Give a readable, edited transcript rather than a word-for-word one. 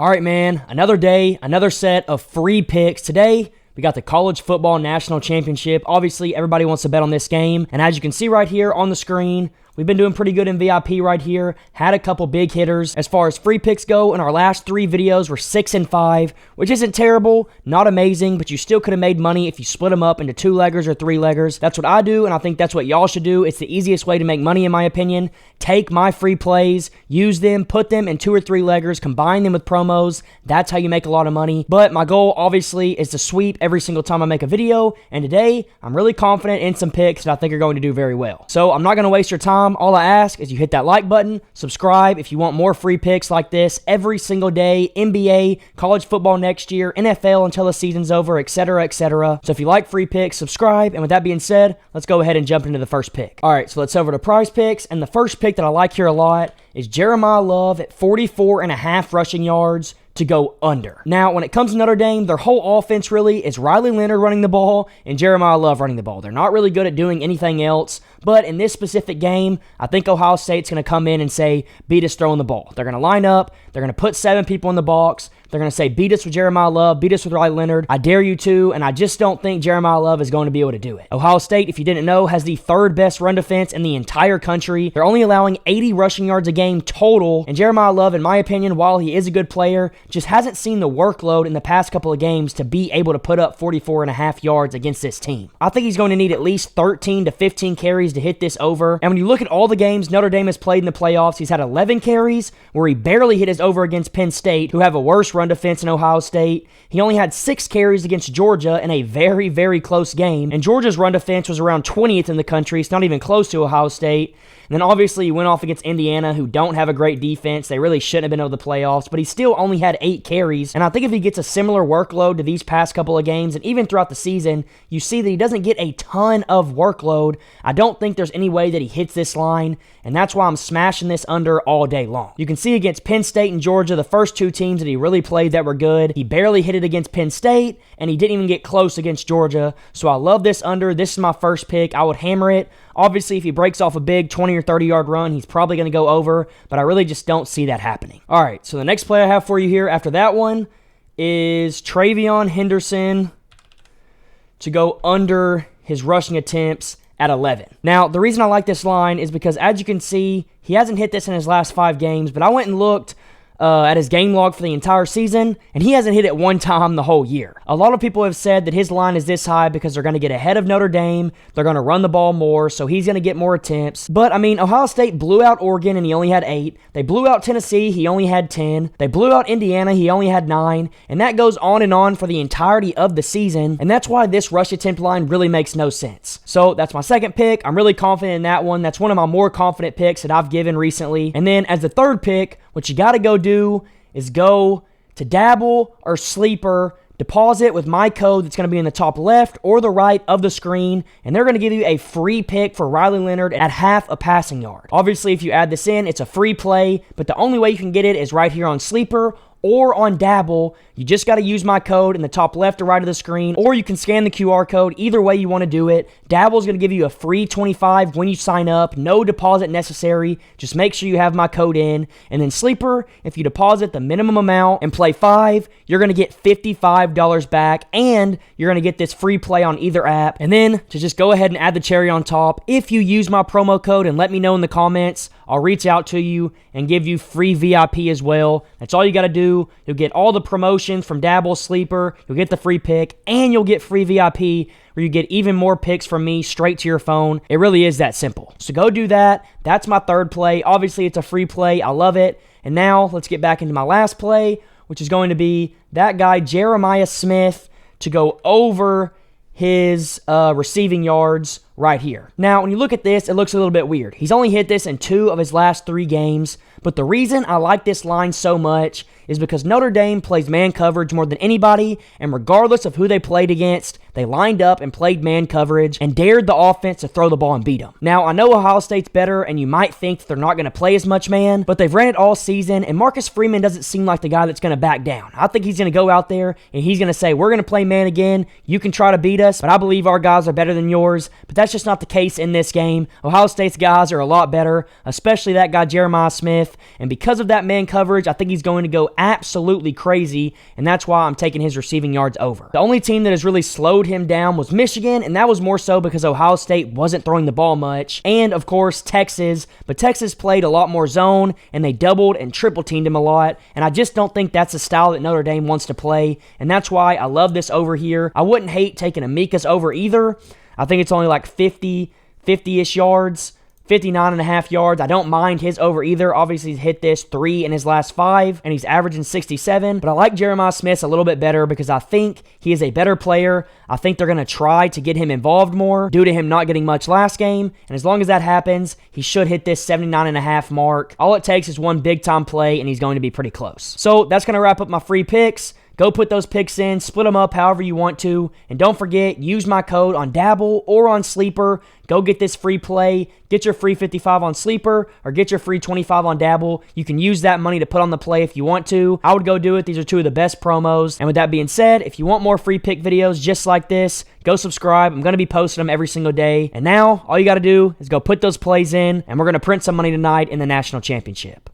All right, man, another day, another set of free picks. Today, we got the College Football National Championship. Obviously, everybody wants to bet on this game. And as you can see right here on the screen, we've been doing pretty good in VIP right here. Had a couple big hitters. As far as free picks go, in our last 3 videos, we're 6 and 5, which isn't terrible, not amazing, but you still could have made money if you split them up into 2-leggers or 3-leggers. That's what I do, and I think that's what y'all should do. It's the easiest way to make money, in my opinion. Take my free plays, use them, put them in 2 or 3-leggers, combine them with promos. That's how you make a lot of money. But my goal, obviously, is to sweep every single time I make a video, and today, I'm really confident in some picks that I think are going to do very well. So I'm not going to waste your time. All I ask is you hit that like button, subscribe if you want more free picks like this every single day, NBA, college football next year, NFL until the season's over, etc., etc. So if you like free picks, subscribe. And with that being said, let's go ahead and jump into the first pick. All right, so let's head over to Prizepicks, and the first pick that I like here a lot is Jeremiah Love at 44.5 rushing yards to go under. Now, when it comes to Notre Dame, their whole offense really is Riley Leonard running the ball and Jeremiah Love running the ball. They're not really good at doing anything else, but in this specific game, I think Ohio State's going to come in and say, beat us throwing the ball. They're going to line up, they're going to put 7 people in the box, they're going to say, beat us with Jeremiah Love, beat us with Riley Leonard, I dare you to, and I just don't think Jeremiah Love is going to be able to do it. Ohio State, if you didn't know, has the 3rd best run defense in the entire country. They're only allowing 80 rushing yards a game total, and Jeremiah Love, in my opinion, while he is a good player, just hasn't seen the workload in the past couple of games to be able to put up 44.5 yards against this team. I think he's going to need at least 13 to 15 carries to hit this over, and when you look at all the games Notre Dame has played in the playoffs, he's had 11 carries where he barely hit his over against Penn State, who have a worse run defense than Ohio State. He only had 6 carries against Georgia in a very, very close game, and Georgia's run defense was around 20th in the country. It's not even close to Ohio State. And then obviously he went off against Indiana, who don't have a great defense. They really shouldn't have been over the playoffs, but he still only had 8 carries. And I think if he gets a similar workload to these past couple of games, and even throughout the season, you see that he doesn't get a ton of workload. I don't think there's any way that he hits this line, and that's why I'm smashing this under all day long. You can see against Penn State and Georgia, the first 2 teams that he really played that were good, he barely hit it against Penn State, and he didn't even get close against Georgia. So I love this under. This is my first pick. I would hammer it. Obviously, if he breaks off a big 20 or 30-yard run, he's probably going to go over, but I really just don't see that happening. All right, so the next play I have for you here after that one is Travion Henderson to go under his rushing attempts at 11. Now, the reason I like this line is because, as you can see, he hasn't hit this in his last 5 games, but I went and looked at his game log for the entire season, and he hasn't hit it one time the whole year. A lot of people have said that his line is this high because they're going to get ahead of Notre Dame, they're going to run the ball more, so he's going to get more attempts. But, I mean, Ohio State blew out Oregon, and he only had 8. They blew out Tennessee, he only had 10. They blew out Indiana, he only had 9. And that goes on and on for the entirety of the season, and that's why this rush attempt line really makes no sense. So, that's my second pick. I'm really confident in that one. That's one of my more confident picks that I've given recently. And then, as the third pick, what you got to go do is go to dabble or sleeper, deposit with my code that's going to be in the top left or the right of the screen, and they're going to give you a free pick for Riley Leonard at half a passing yard. Obviously, if you add this in, it's a free play, but the only way you can get it is right here on sleeper or on dabble. You just got to use my code in the top left or right of the screen, or you can scan the QR code. Either way you want to do it. Dabble is going to give you a free 25 when you sign up. No deposit necessary. Just make sure you have my code in. And then Sleeper, if you deposit the minimum amount and play 5, you're going to get $55 back, and you're going to get this free play on either app. And then to just go ahead and add the cherry on top, if you use my promo code and let me know in the comments, I'll reach out to you and give you free VIP as well. That's all you got to do. You'll get all the promotions from Dabble, Sleeper, you'll get the free pick, and you'll get free VIP where you get even more picks from me straight to your phone. It really is that simple. So go do that. That's my third play. Obviously, it's a free play. I love it. And now let's get back into my last play, which is going to be that guy, Jeremiah Smith, to go over his receiving yards right here. Now, when you look at this, it looks a little bit weird. He's only hit this in 2 of his last 3 games, but the reason I like this line so much is because Notre Dame plays man coverage more than anybody, and regardless of who they played against, They lined up and played man coverage and dared the offense to throw the ball and beat them. Now, I know Ohio State's better, and you might think that they're not going to play as much man, but they've ran it all season, and Marcus Freeman doesn't seem like the guy that's going to back down. I think he's going to go out there, and he's going to say, we're going to play man again. You can try to beat us, but I believe our guys are better than yours. But that's just not the case in this game. Ohio State's guys are a lot better, especially that guy Jeremiah Smith, and because of that man coverage, I think he's going to go absolutely crazy, and that's why I'm taking his receiving yards over. The only team that has really slowed him down was Michigan, and that was more so because Ohio State wasn't throwing the ball much, and of course Texas, but Texas played a lot more zone, and they doubled and triple teamed him a lot, and I just don't think that's the style that Notre Dame wants to play, and that's why I love this over here. I wouldn't hate taking Amika's over either. I think it's only like 50-ish yards. 59.5 yards. I don't mind his over either. Obviously, he's hit this 3 in his last 5, and he's averaging 67. But I like Jeremiah Smith a little bit better because I think he is a better player. I think they're going to try to get him involved more due to him not getting much last game. And as long as that happens, he should hit this 79.5 mark. All it takes is one big-time play, and he's going to be pretty close. So that's going to wrap up my free picks. Go put those picks in, split them up however you want to, and don't forget, use my code on Dabble or on Sleeper. Go get this free play, get your free 55 on Sleeper, or get your free 25 on Dabble. You can use that money to put on the play if you want to. I would go do it. These are 2 of the best promos. And with that being said, if you want more free pick videos just like this, go subscribe. I'm going to be posting them every single day. And now, all you got to do is go put those plays in, and we're going to print some money tonight in the national championship.